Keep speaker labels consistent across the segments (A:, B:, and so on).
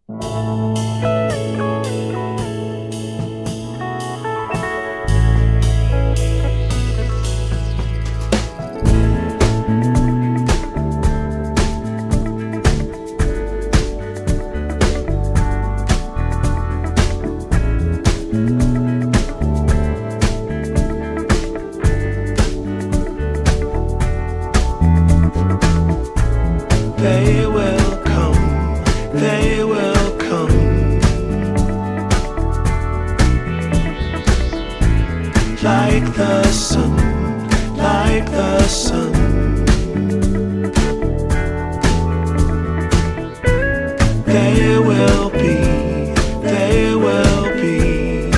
A: They will come, they will come, like the sun, like the sun. They will be, they will be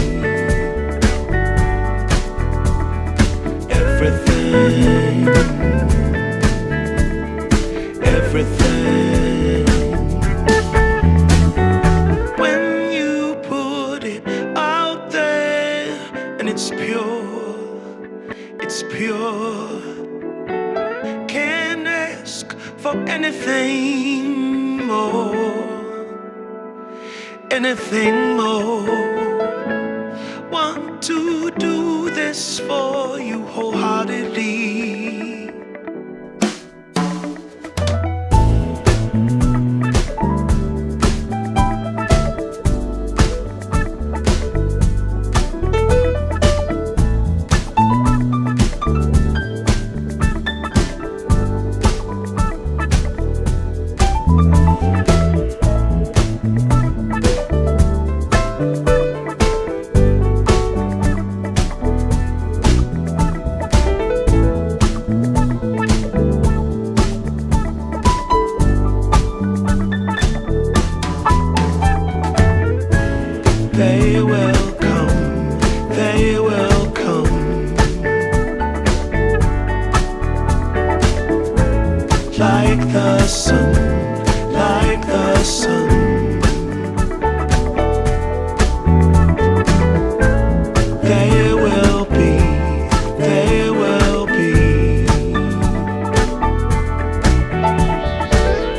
A: everything, everything. When you put it out there and it's pure, it's pure. Can't ask for anything more, anything more. Want to do this for you wholeheartedly. They will come, they will come, like the sun, like the sun. They will be, they will be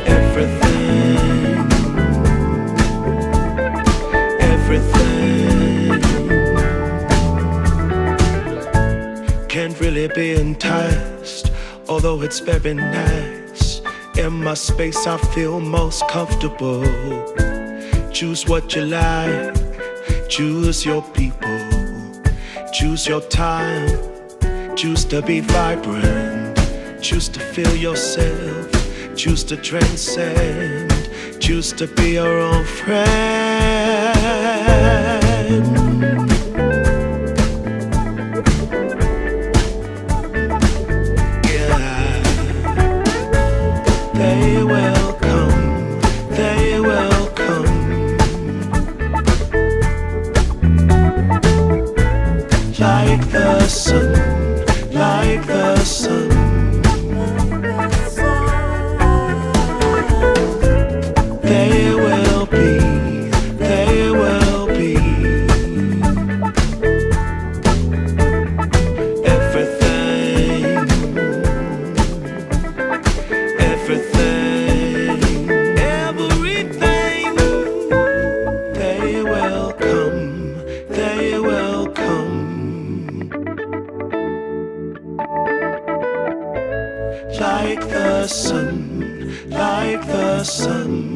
A: everything, everything. Can't really be enticed, although it's very nice. In my space I feel most comfortable. Choose what you like, choose your people, choose your time, choose to be vibrant, choose to feel yourself, choose to transcend, choose to be your own friend. Yeah, they will come, they will come, like the sun, like the sun. They will be, they will be everything, everything, everything. They will come, they will come, like the sun, like the sun.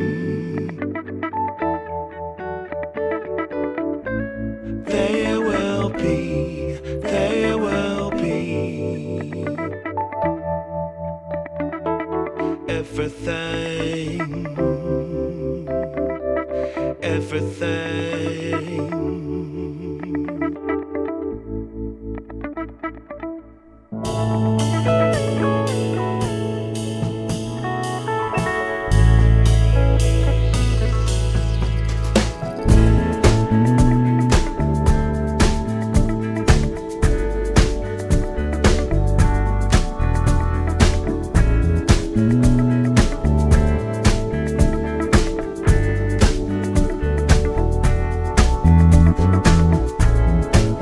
A: They will be, they will be everything, everything.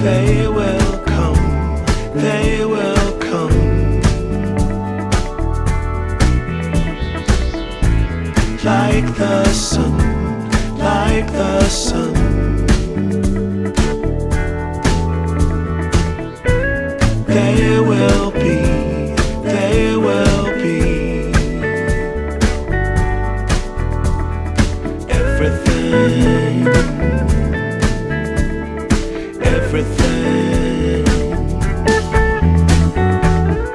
A: They will come, they will come, like the sun, like the sun. There will be everything, everything.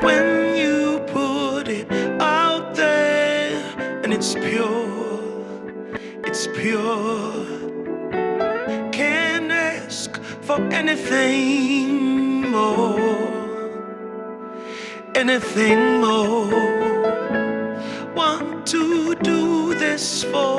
A: When you put it out there and it's pure. Can't ask for anything more, anything more. Want to do this for